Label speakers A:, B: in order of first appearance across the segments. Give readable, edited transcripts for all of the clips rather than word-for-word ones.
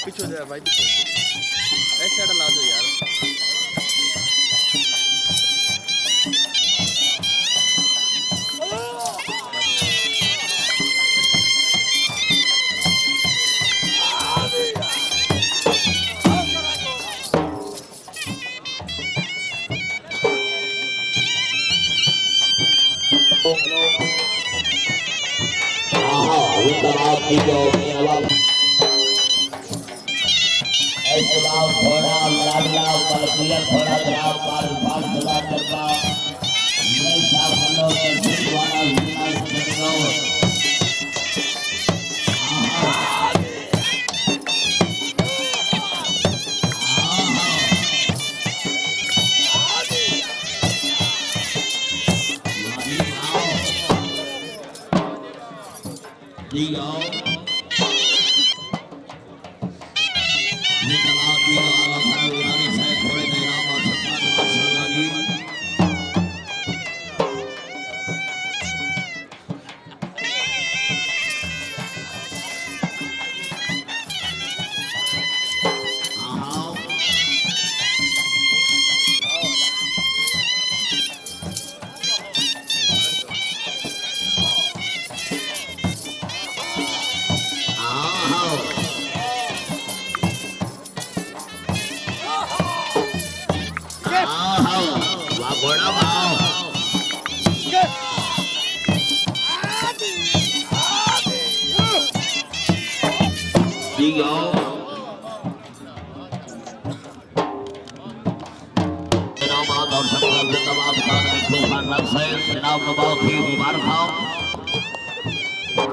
A: पीछे हो जाए भाई, पीछे ऐसे साइड ला दो यार।
B: थोड़ा मराठा पलकुया थोड़ा जरा पार पार चला चला मैं सामने के दीवाना सुना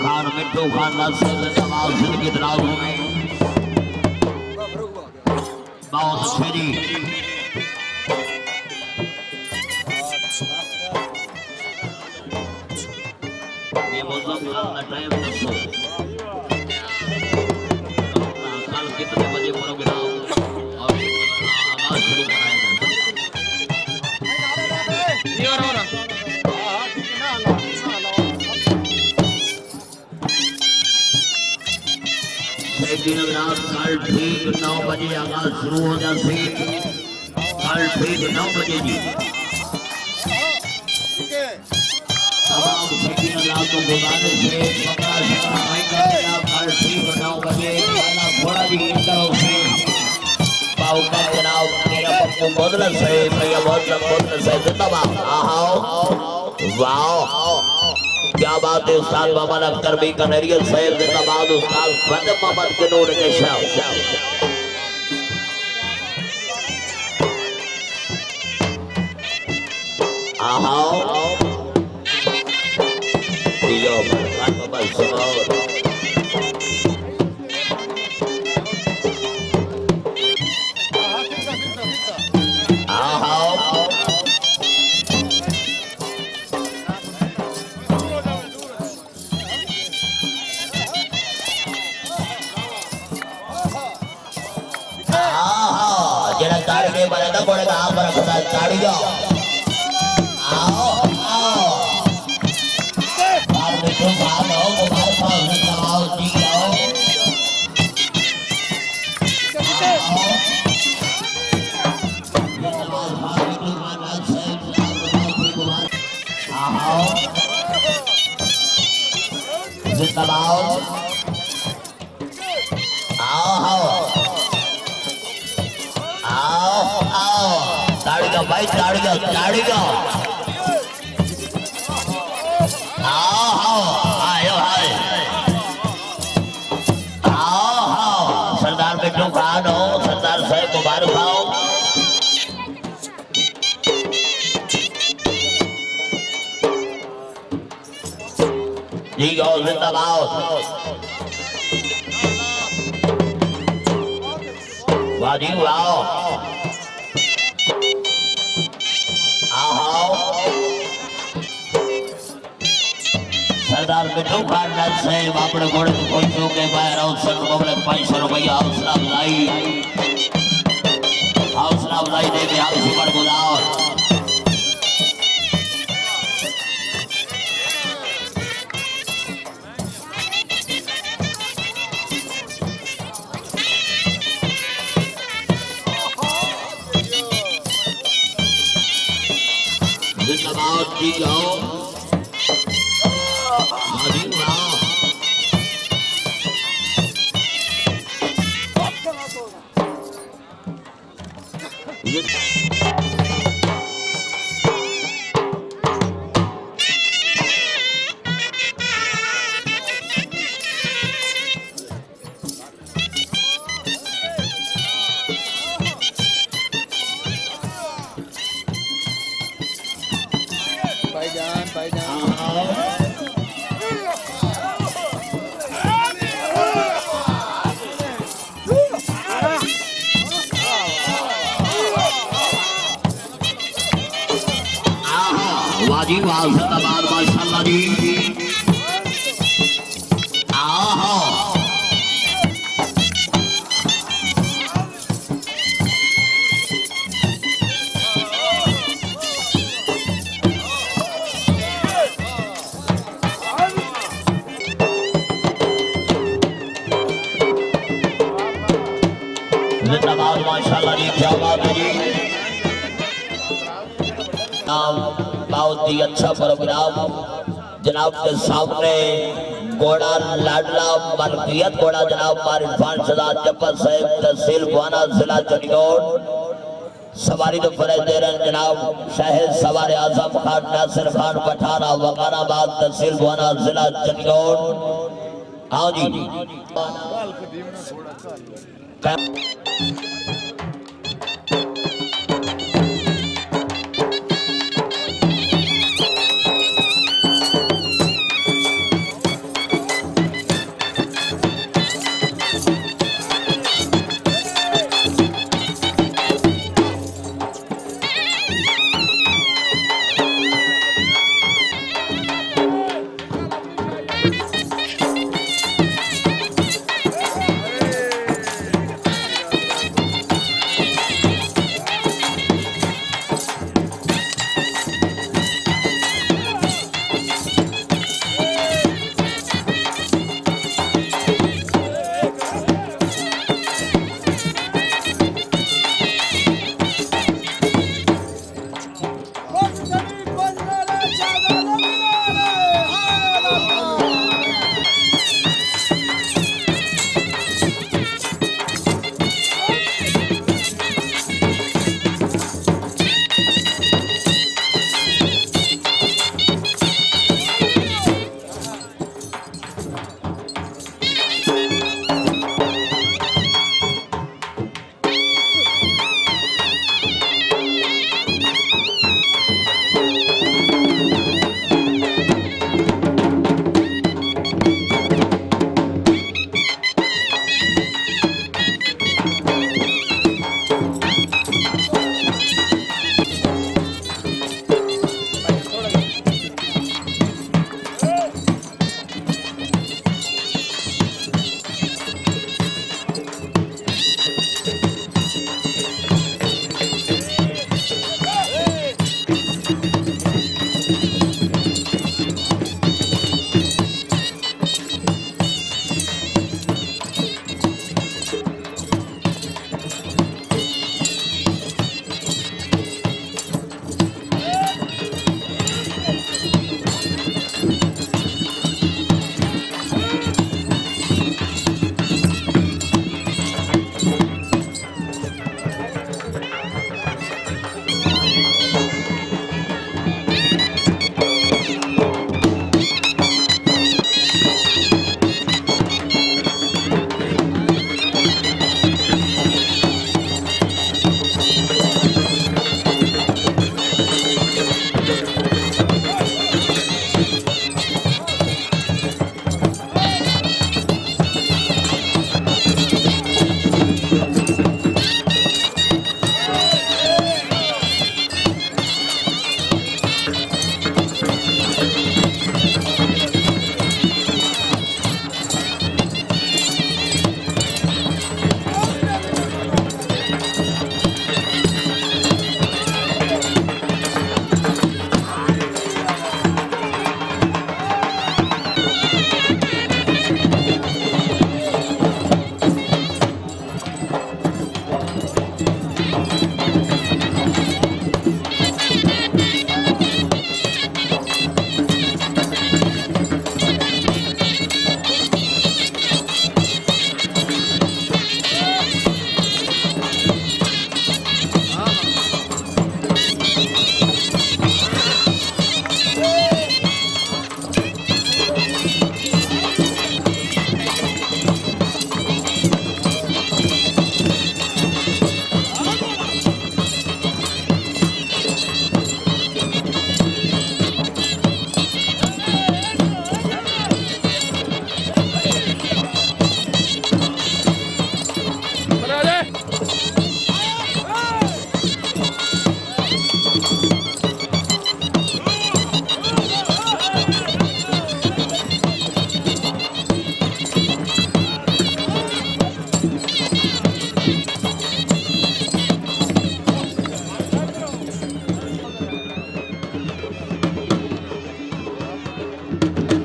B: खान मिट्टू खान जिंदगी दराज हुए बहुत अच्छे जी। ये टाइम दसो कल कितने बजे प्रोग्राम और आवाज शुरू कराएगा कल ठीक 9 बजे आगाज शुरू हो जाए। कल ठीक 9 बजे जी तमाम को बुलाने से कल ठीक 9 बजे थोड़ा जी से पाव का जनाब मेरा पप्पू बोलना सही भैया बोलना सही जिंदाबाद। वाह क्या बात है उस्ताद मोहम्मद अख्तर भी कनेरियल सैर जिंदाबाद। उस्ताद फतेह मोहम्मद के नूर के शाह आओ दियो बाबा सुनो ताड़ी बने तो बड़े कहाँ पर रखता ताड़ी जाओ आओ आओ बाहर बैठो बाहर आओ मोबाइल फोन से दबाओ जी आओ दबाओ आओ ताड़िया भाई ताड़िया आओ आयो हाय आओ सरदार बेटो खान हो सरदार साहब मुबारक खाओ। जिंदाबाद वाह जी वाह आओ सरदार मिठू खान से अपने घोड़े को पहुंचो के बाहर अवसर मुबारक 500 रुपया हौसला अफजाई दे के आप सुपर गुलाब जिंदाबाद जी जाओ
A: भाईजान
B: वाजी वाह जिंदाबाद माशाअल्लाह जी आहा जिंदाबाद माशाअल्लाह जी क्या बात है जी बहुत ही अच्छा प्रोग्राम जनाब के सामने घोड़ा लाडला मलकियत घोड़ा जनाब इरफान सदात जब्बर साहब तहसील बुआना जिला चंडीगढ़ सवारी तो फरज दे रहे जनाब शहर सवार आजम खान नासिर खान पठाना वकानाबाद तहसील बुआना जिला चंडीगढ़ हाँ जी